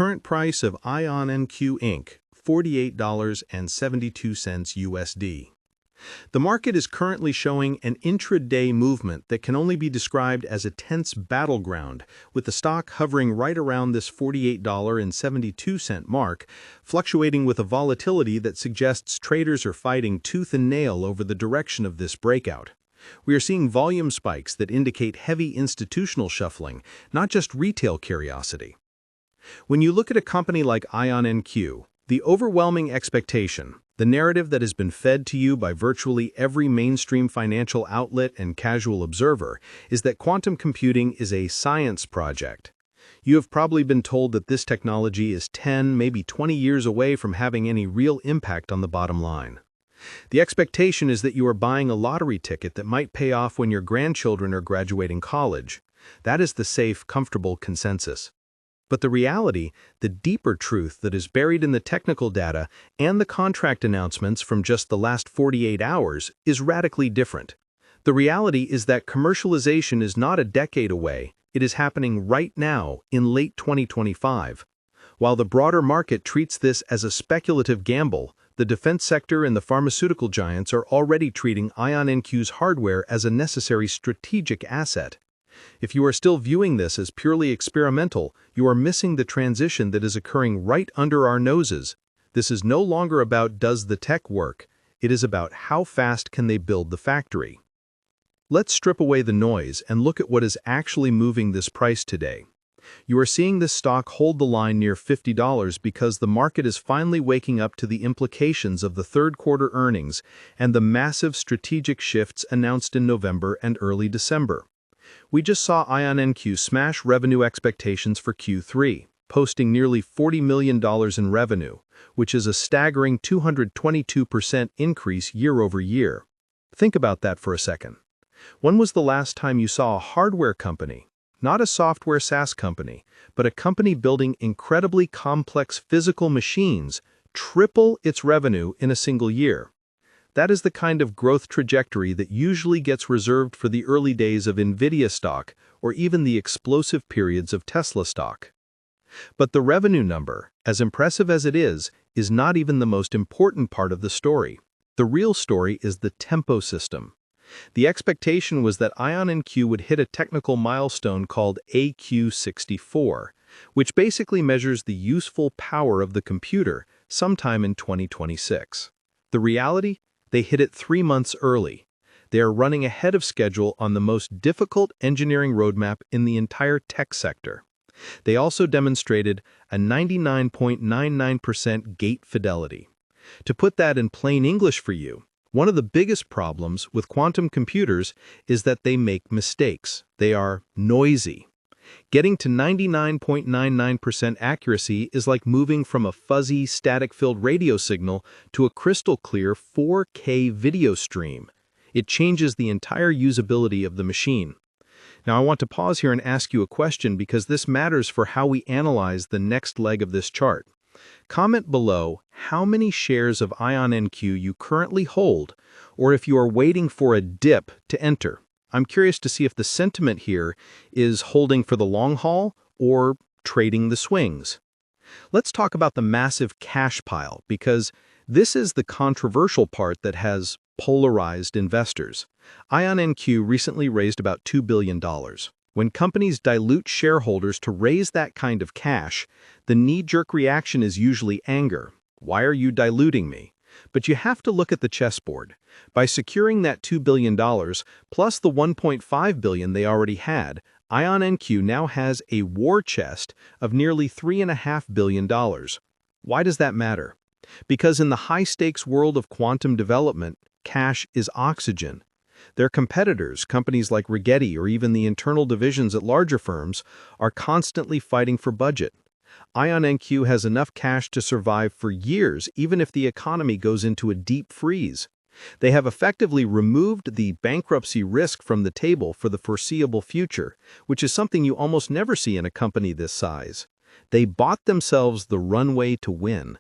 Current price of IONQ Inc. $48.72 USD. The market is currently showing an intraday movement that can only be described as a tense battleground, with the stock hovering right around this $48.72 mark, fluctuating with a volatility that suggests traders are fighting tooth and nail over the direction of this breakout. We are seeing volume spikes that indicate heavy institutional shuffling, not just retail curiosity. When you look at a company like IONQ, the overwhelming expectation, the narrative that has been fed to you by virtually every mainstream financial outlet and casual observer, is that quantum computing is a science project. You have probably been told that this technology is 10, maybe 20 years away from having any real impact on the bottom line. The expectation is that you are buying a lottery ticket that might pay off when your grandchildren are graduating college. That is the safe, comfortable consensus. But the reality, the deeper truth that is buried in the technical data and the contract announcements from just the last 48 hours is radically different. The reality is that commercialization is not a decade away, it is happening right now in late 2025. While the broader market treats this as a speculative gamble, the defense sector and the pharmaceutical giants are already treating IONQ's hardware as a necessary strategic asset. If you are still viewing this as purely experimental, you are missing the transition that is occurring right under our noses. This is no longer about does the tech work, it is about how fast can they build the factory. Let's strip away the noise and look at what is actually moving this price today. You are seeing this stock hold the line near $50 because the market is finally waking up to the implications of the third quarter earnings and the massive strategic shifts announced in November and early December. We just saw IONQ smash revenue expectations for Q3, posting nearly $40 million in revenue, which is a staggering 222% increase year over year. Think about that for a second. When was the last time you saw a hardware company, not a software SaaS company, but a company building incredibly complex physical machines, triple its revenue in a single year? That is the kind of growth trajectory that usually gets reserved for the early days of NVIDIA stock or even the explosive periods of Tesla stock. But the revenue number, as impressive as it is not even the most important part of the story. The real story is the tempo system. The expectation was that IONQ would hit a technical milestone called AQ64, which basically measures the useful power of the computer sometime in 2026. The reality? They hit it 3 months early. They are running ahead of schedule on the most difficult engineering roadmap in the entire tech sector. They also demonstrated a 99.99% gate fidelity. To put that in plain English for you, one of the biggest problems with quantum computers is that they make mistakes. They are noisy. Getting to 99.99% accuracy is like moving from a fuzzy, static-filled radio signal to a crystal-clear 4K video stream. It changes the entire usability of the machine. Now, I want to pause here and ask you a question because this matters for how we analyze the next leg of this chart. Comment below how many shares of IONQ you currently hold, or if you are waiting for a dip to enter. I'm curious to see if the sentiment here is holding for the long haul or trading the swings. Let's talk about the massive cash pile because this is the controversial part that has polarized investors. IONQ recently raised about $2 billion. When companies dilute shareholders to raise that kind of cash, the knee-jerk reaction is usually anger. Why are you diluting me? But you have to look at the chessboard. By securing that $2 billion, plus the $1.5 billion they already had, IONQ now has a war chest of nearly $3.5 billion. Why does that matter? Because in the high-stakes world of quantum development, cash is oxygen. Their competitors, companies like Rigetti or even the internal divisions at larger firms, are constantly fighting for budget. IONQ has enough cash to survive for years, even if the economy goes into a deep freeze. They have effectively removed the bankruptcy risk from the table for the foreseeable future, which is something you almost never see in a company this size. They bought themselves the runway to win.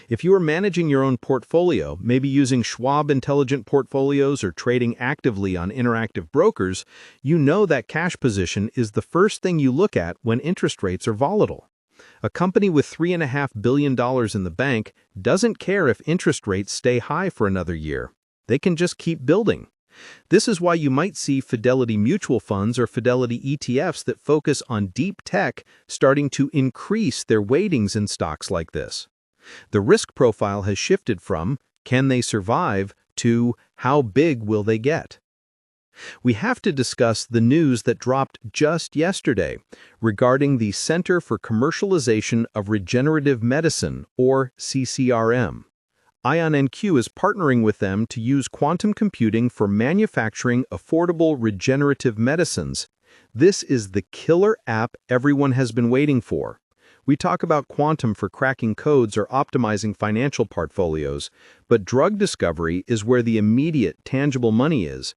If you are managing your own portfolio, maybe using Schwab Intelligent Portfolios or trading actively on interactive brokers, you know that cash position is the first thing you look at when interest rates are volatile. A company with $3.5 billion in the bank doesn't care if interest rates stay high for another year. They can just keep building. This is why you might see Fidelity mutual funds or Fidelity ETFs that focus on deep tech starting to increase their weightings in stocks like this. The risk profile has shifted from, can they survive, to how big will they get? We have to discuss the news that dropped just yesterday regarding the Center for Commercialization of Regenerative Medicine, or CCRM. IONQ is partnering with them to use quantum computing for manufacturing affordable regenerative medicines. This is the killer app everyone has been waiting for. We talk about quantum for cracking codes or optimizing financial portfolios, but drug discovery is where the immediate, tangible money is.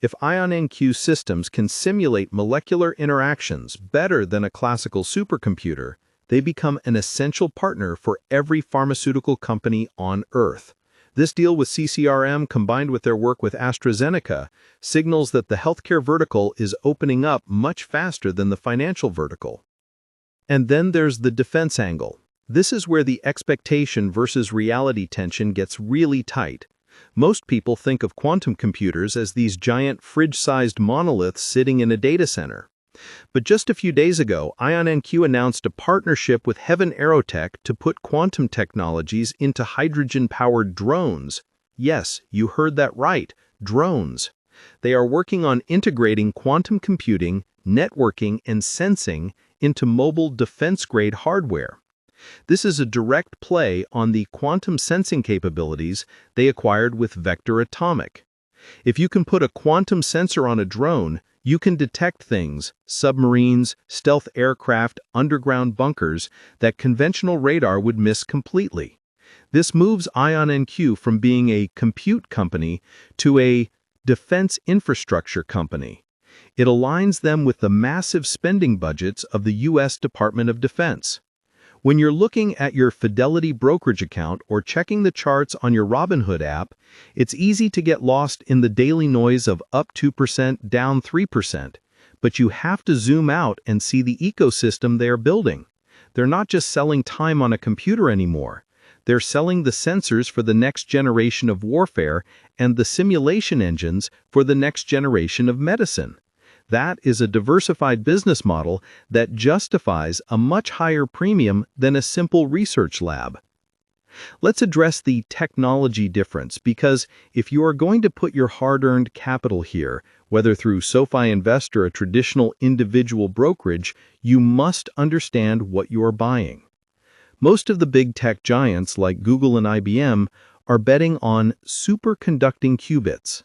If IONQ systems can simulate molecular interactions better than a classical supercomputer, they become an essential partner for every pharmaceutical company on Earth. This deal with CCRM, combined with their work with AstraZeneca, signals that the healthcare vertical is opening up much faster than the financial vertical. And then there's the defense angle. This is where the expectation versus reality tension gets really tight. Most people think of quantum computers as these giant fridge-sized monoliths sitting in a data center. But just a few days ago, IONQ announced a partnership with Heaven Aerotech to put quantum technologies into hydrogen-powered drones. Yes, you heard that right, drones. They are working on integrating quantum computing, networking, and sensing into mobile defense-grade hardware. This is a direct play on the quantum sensing capabilities they acquired with Vector Atomic. If you can put a quantum sensor on a drone, you can detect things, submarines, stealth aircraft, underground bunkers, that conventional radar would miss completely. This moves IONQ from being a compute company to a defense infrastructure company. It aligns them with the massive spending budgets of the U.S. Department of Defense. When you're looking at your Fidelity brokerage account or checking the charts on your Robinhood app, it's easy to get lost in the daily noise of up 2%, down 3%. But you have to zoom out and see the ecosystem they are building. They're not just selling time on a computer anymore. They're selling the sensors for the next generation of warfare and the simulation engines for the next generation of medicine. That is a diversified business model that justifies a much higher premium than a simple research lab. Let's address the technology difference, because if you are going to put your hard-earned capital here, whether through SoFi Invest or a traditional individual brokerage, you must understand what you are buying. Most of the big tech giants like Google and IBM are betting on superconducting qubits.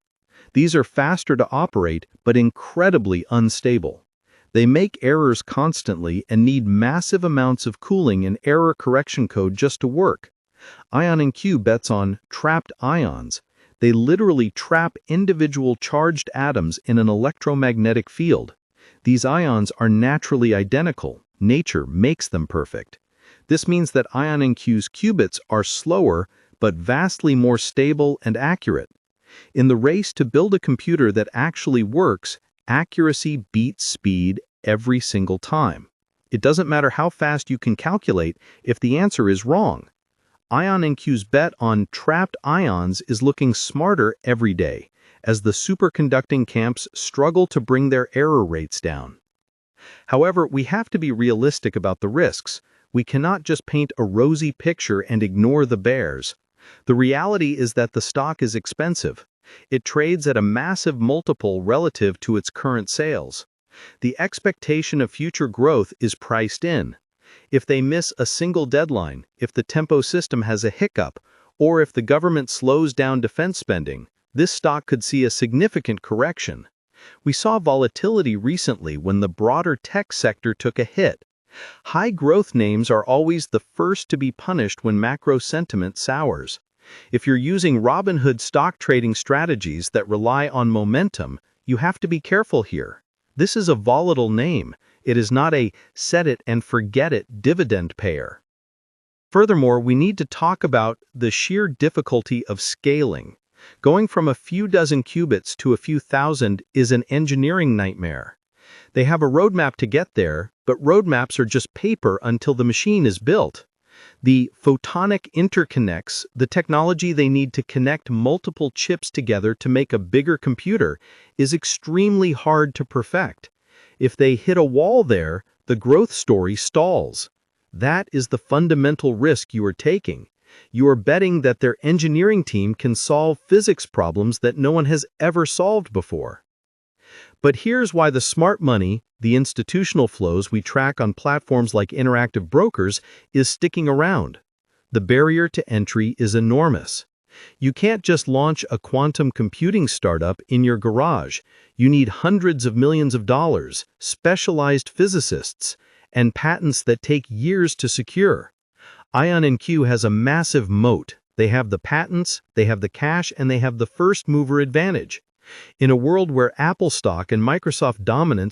These are faster to operate, but incredibly unstable. They make errors constantly and need massive amounts of cooling and error correction code just to work. IONQ bets on trapped ions. They literally trap individual charged atoms in an electromagnetic field. These ions are naturally identical. Nature makes them perfect. This means that IONQ's qubits are slower, but vastly more stable and accurate. In the race to build a computer that actually works, accuracy beats speed every single time. It doesn't matter how fast you can calculate if the answer is wrong. IONQ's bet on trapped ions is looking smarter every day, as the superconducting camps struggle to bring their error rates down. However, we have to be realistic about the risks. We cannot just paint a rosy picture and ignore the bears. The reality is that the stock is expensive. It trades at a massive multiple relative to its current sales. The expectation of future growth is priced in. If they miss a single deadline, if the Tempo system has a hiccup, or if the government slows down defense spending, this stock could see a significant correction. We saw volatility recently when the broader tech sector took a hit. High-growth names are always the first to be punished when macro sentiment sours. If you're using Robinhood stock trading strategies that rely on momentum, you have to be careful here. This is a volatile name. It is not a set-it-and-forget-it dividend payer. Furthermore, we need to talk about the sheer difficulty of scaling. Going from a few dozen qubits to a few thousand is an engineering nightmare. They have a roadmap to get there, but roadmaps are just paper until the machine is built. The photonic interconnects, the technology they need to connect multiple chips together to make a bigger computer, is extremely hard to perfect. If they hit a wall there, the growth story stalls. That is the fundamental risk you are taking. You are betting that their engineering team can solve physics problems that no one has ever solved before. But here's why the smart money, the institutional flows we track on platforms like Interactive Brokers, is sticking around. The barrier to entry is enormous. You can't just launch a quantum computing startup in your garage. You need hundreds of millions of dollars, specialized physicists, and patents that take years to secure. IONQ has a massive moat. They have the patents, they have the cash, and they have the first mover advantage. In a world where Apple stock and Microsoft dominance